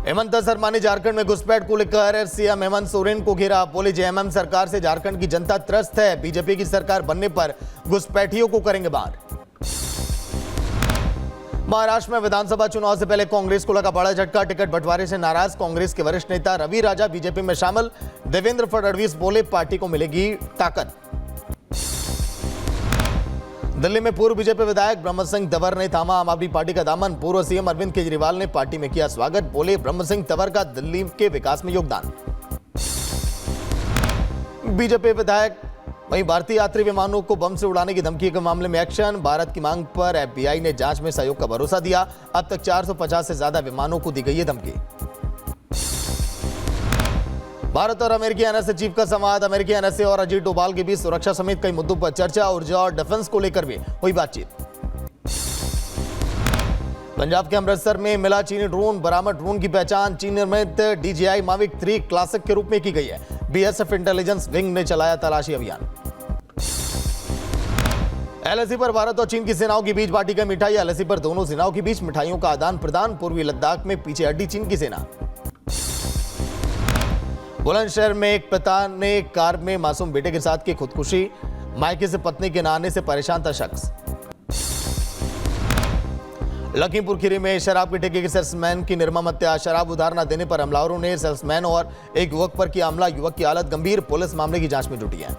हेमंत शर्मा ने झारखंड में घुसपैठ को लेकर सीएम हेमंत सोरेन को घेरा। बोले जेएमएम सरकार से झारखंड की जनता त्रस्त है, बीजेपी की सरकार बनने पर घुसपैठियों को करेंगे बाहर। महाराष्ट्र में विधानसभा चुनाव से पहले कांग्रेस को लगा बड़ा झटका। टिकट बंटवारे से नाराज कांग्रेस के वरिष्ठ नेता रवि राजा बीजेपी में शामिल। देवेंद्र फडणवीस बोले पार्टी को मिलेगी ताकत। दिल्ली में पूर्व बीजेपी विधायक ब्रह्म सिंह तंवर ने थामा आम आदमी पार्टी का दामन। पूर्व सीएम अरविंद केजरीवाल ने पार्टी में किया स्वागत। बोले ब्रह्म सिंह तंवर का दिल्ली के विकास में योगदान। बीजेपी विधायक वहीं भारतीय यात्री विमानों को बम से उड़ाने की धमकी के मामले में एक्शन। भारत की मांग पर एफबीआई ने जांच में सहयोग का भरोसा दिया। अब तक 450 से ज्यादा विमानों को दी गई है धमकी। भारत और अमेरिकी एनएसए चीफ का संवाद। अमेरिकी एनएसए और अजीत डोभाल के बीच सुरक्षा समेत कई मुद्दों पर चर्चा। ऊर्जा और डिफेंस को लेकर भी हुई बातचीत। पंजाब के अमृतसर में मिला चीनी ड्रोन। बरामद ड्रोन की पहचान चीन निर्मित DJI Mavic 3 क्लासिक के रूप में की गई है। बीएसएफ इंटेलिजेंस विंग ने चलाया तलाशी अभियान। एलएसी पर भारत और चीन की सेनाओं के बीच बांटी गई मिठाई। एलएसी पर दोनों सेनाओं के बीच मिठाइयों का आदान प्रदान। पूर्वी लद्दाख में पीछे हटी चीन की सेना। बुलंदशहर में एक पिता ने कार में मासूम बेटे के साथ की खुदकुशी। मायके से पत्नी के नहाने से परेशान था शख्स। लखीमपुर खीरी में शराब के ठेके के सेल्समैन की निर्मम हत्या। शराब उधार न देने पर हमलावरों ने सेल्समैन और एक युवक पर किया हमला। युवक की हालत गंभीर। पुलिस मामले की जांच में जुटी है।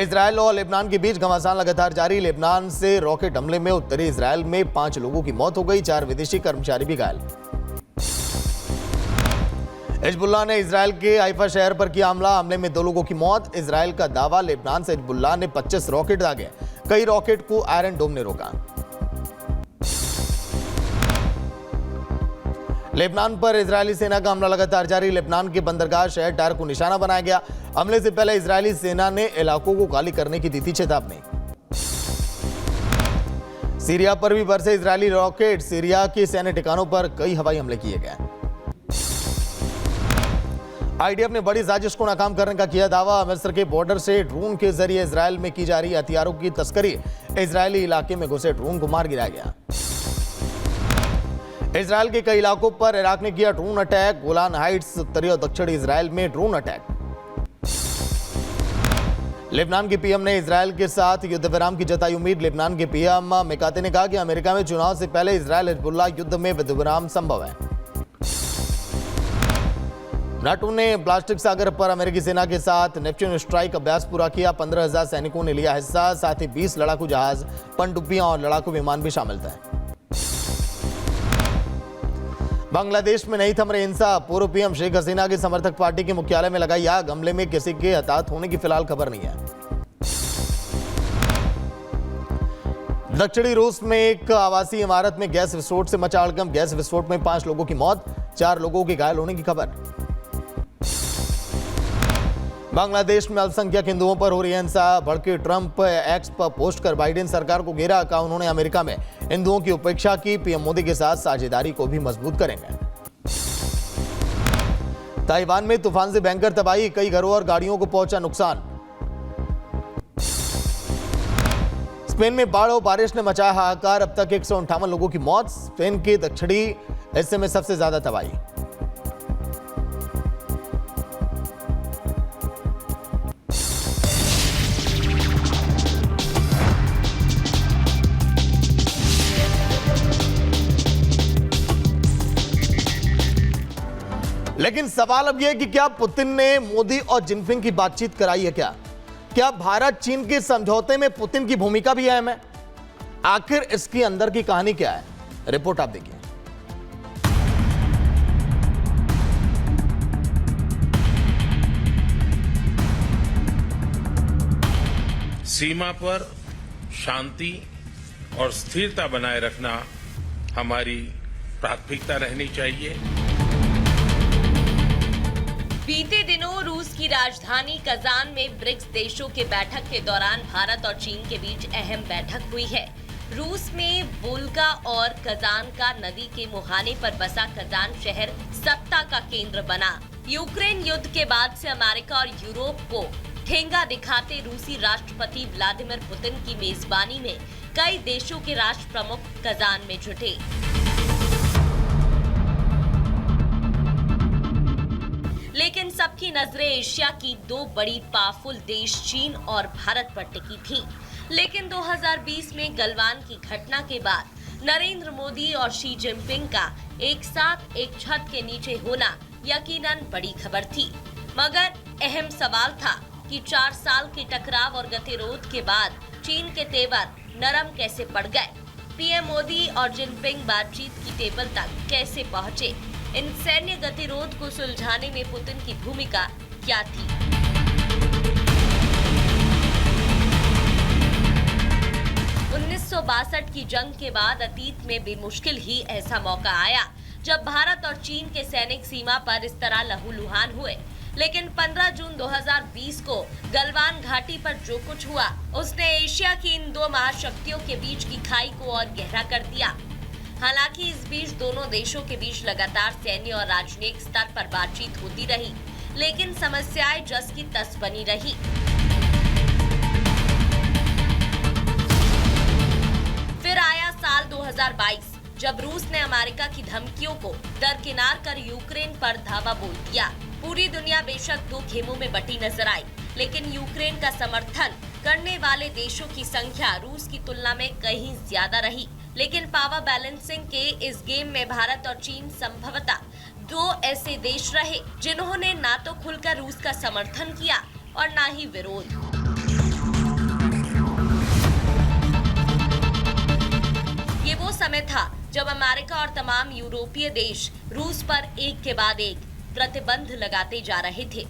इजरायल और लेबनान के बीच घमासान लगातार जारी। लेबनान से रॉकेट हमले में उत्तरी इजरायल में 5 लोगों की मौत हो गई। 4 विदेशी कर्मचारी भी घायल। हिजबुल्लाह ने इजरायल के हाइफा शहर पर किया हमला। हमले में 2 लोगों की मौत। इजरायल का दावा। लेबनान से हिजबुल्लाह ने 25 रॉकेट दागे। कई रॉकेट को आयरन डोम ने रोका। लेबनान पर इजरायली सेना का हमला लगातार जारी। लेबनान के बंदरगाह शहर टायर को निशाना बनाया गया। हमले से पहले इजरायली सेना ने इलाकों को खाली करने की दी थी चेतावनी। सीरिया पर भी बरसे इजरायली रॉकेट। सीरिया के सैन्य ठिकानों पर कई हवाई हमले किए गए। आईडीएफ ने बड़ी साजिश को नाकाम करने का किया दावा। मिस्र के बॉर्डर से ड्रोन के जरिए इजरायल में की जा रही हथियारों की तस्करी। इजरायली इलाके में घुसे ड्रोन को मार गिराया गया। इजरायल के कई इलाकों पर इराक ने किया ड्रोन अटैक। गोलान हाइट्स उत्तरी और दक्षिणी इजरायल में ड्रोन अटैक। लेबनान के पीएम ने इजरायल के साथ युद्ध विराम की जताई उम्मीद। लेबनान के पीएम मिकाती ने कहा कि अमेरिका में चुनाव से पहले इजरायल हिजबुल्लाह युद्ध में युद्ध विराम संभव है। नाटो ने प्लास्टिक सागर पर अमेरिकी सेना के साथ नेपच्यून स्ट्राइक अभ्यास पूरा किया। 15,000 सैनिकों ने लिया हिस्सा। साथ ही 20 लड़ाकू जहाज, पनडुब्बियां और लड़ाकू विमान भी शामिल थे। बांग्लादेश में नहीं थम रही हिंसा। पूर्व पीएम शेख हसीना की समर्थक पार्टी के मुख्यालय में लगाई आग। हमले में किसी के हताहत होने की फिलहाल खबर नहीं है। दक्षिणी रूस में एक आवासीय इमारत में गैस विस्फोट से मचा हड़कंप। गैस विस्फोट में 5 लोगों की मौत, 4 लोगों के घायल होने की खबर। बांग्लादेश में अल्पसंख्यक हिंदुओं पर हो रही हिंसा। भड़के ट्रंप एक्स पर पोस्ट कर बाइडेन सरकार को घेरा। कहा उन्होंने अमेरिका में हिंदुओं की उपेक्षा की। पीएम मोदी के साथ साझेदारी को भी मजबूत करेंगे। ताइवान में तूफान से भयंकर तबाही। कई घरों और गाड़ियों को पहुंचा नुकसान। स्पेन में बाढ़ और बारिश ने मचाया हाहाकार। अब तक 158 लोगों की मौत। स्पेन के दक्षिणी हिस्से में सबसे ज्यादा तबाही। लेकिन सवाल अब यह है कि क्या पुतिन ने मोदी और जिनपिंग की बातचीत कराई है? क्या भारत चीन के समझौते में पुतिन की भूमिका भी अहम है? आखिर इसके अंदर की कहानी क्या है? रिपोर्ट आप देखिए। सीमा पर शांति और स्थिरता बनाए रखना हमारी प्राथमिकता रहनी चाहिए। बीते दिनों रूस की राजधानी कजान में ब्रिक्स देशों के बैठक के दौरान भारत और चीन के बीच अहम बैठक हुई है। रूस में वोल्गा और कजान का नदी के मुहाने पर बसा कजान शहर सत्ता का केंद्र बना। यूक्रेन युद्ध के बाद से अमेरिका और यूरोप को ठेंगा दिखाते रूसी राष्ट्रपति व्लादिमीर पुतिन की मेजबानी में कई देशों के राष्ट्र प्रमुख कजान में जुटे। लेकिन सबकी नजरें एशिया की दो बड़ी पावरफुल देश चीन और भारत पर टिकी थी। लेकिन 2020 में गलवान की घटना के बाद नरेंद्र मोदी और शी जिनपिंग का एक साथ एक छत के नीचे होना यकीनन बड़ी खबर थी। मगर अहम सवाल था कि 4 साल के टकराव और गतिरोध के बाद चीन के तेवर नरम कैसे पड़ गए। पीएम मोदी और जिनपिंग बातचीत की टेबल तक कैसे पहुंचे। इन सैन्य गतिरोध को सुलझाने में पुतिन की भूमिका क्या थी। 1962 की जंग के बाद अतीत में बेमुश्किल ही ऐसा मौका आया जब भारत और चीन के सैनिक सीमा पर इस तरह लहूलुहान हुए। लेकिन 15 जून 2020 को गलवान घाटी पर जो कुछ हुआ उसने एशिया की इन दो महाशक्तियों के बीच की खाई को और गहरा कर दिया। हालांकि इस बीच दोनों देशों के बीच लगातार सैन्य और राजनयिक स्तर पर बातचीत होती रही, लेकिन समस्याएं जस की तस बनी रही। फिर आया साल 2022 जब रूस ने अमेरिका की धमकियों को दरकिनार कर यूक्रेन पर धावा बोल दिया। पूरी दुनिया बेशक दो खेमों में बटी नजर आई, लेकिन यूक्रेन का समर्थन करने वाले देशों की संख्या रूस की तुलना में कहीं ज्यादा रही। लेकिन पावर बैलेंसिंग के इस गेम में भारत और चीन संभवतः दो ऐसे देश रहे जिन्होंने ना तो खुलकर रूस का समर्थन किया और ना ही विरोध। ये वो समय था जब अमेरिका और तमाम यूरोपीय देश रूस पर एक के बाद एक प्रतिबंध लगाते जा रहे थे।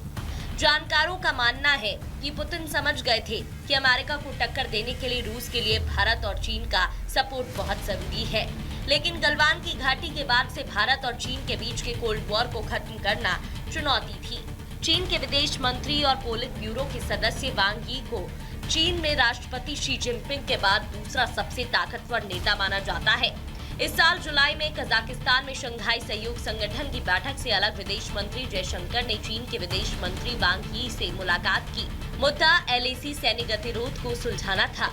जानकारों का मानना है कि पुतिन समझ गए थे कि अमेरिका को टक्कर देने के लिए रूस के लिए भारत और चीन का सपोर्ट बहुत जरूरी है। लेकिन गलवान की घाटी के बाद से भारत और चीन के बीच के कोल्ड वॉर को खत्म करना चुनौती थी। चीन के विदेश मंत्री और पोलित ब्यूरो के सदस्य वांग यी को चीन में राष्ट्रपति शी जिनपिंग के बाद दूसरा सबसे ताकतवर नेता माना जाता है। इस साल जुलाई में कजाकिस्तान में शंघाई सहयोग संगठन की बैठक से अलग विदेश मंत्री जयशंकर ने चीन के विदेश मंत्री वांग यी से मुलाकात की। मुद्दा LAC सैन्य गतिरोध को सुलझाना था।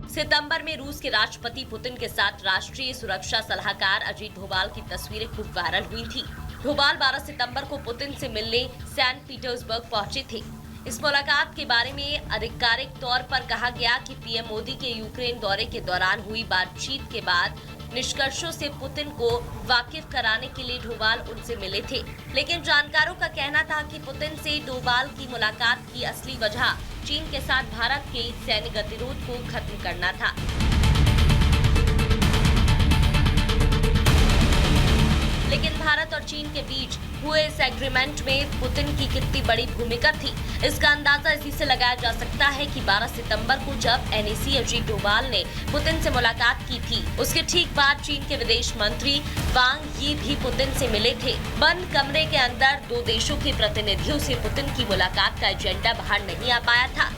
सितंबर में रूस के राष्ट्रपति पुतिन के साथ राष्ट्रीय सुरक्षा सलाहकार अजीत डोभाल की तस्वीरें खूब वायरल हुई थी। डोभाल 12 सितंबर को पुतिन से मिलने सेंट पीटर्सबर्ग पहुंचे थे। इस मुलाकात के बारे में आधिकारिक तौर पर कहा गया कि पीएम मोदी के यूक्रेन दौरे के दौरान हुई बातचीत के बाद निष्कर्षों से पुतिन को वाकिफ कराने के लिए डोभाल उनसे मिले थे। लेकिन जानकारों का कहना था कि पुतिन से डोभाल की मुलाकात की असली वजह चीन के साथ भारत के सैन्य गतिरोध को खत्म करना था। लेकिन भारत और चीन के बीच हुए इस एग्रीमेंट में पुतिन की कितनी बड़ी भूमिका थी, इसका अंदाजा इसी से लगाया जा सकता है कि 12 सितंबर को जब NAC अजीत डोभाल ने पुतिन से मुलाकात की थी, उसके ठीक बाद चीन के विदेश मंत्री वांग यी भी पुतिन से मिले थे। बंद कमरे के अंदर दो देशों के प्रतिनिधियों से पुतिन की मुलाकात का एजेंडा बाहर नहीं आ पाया था।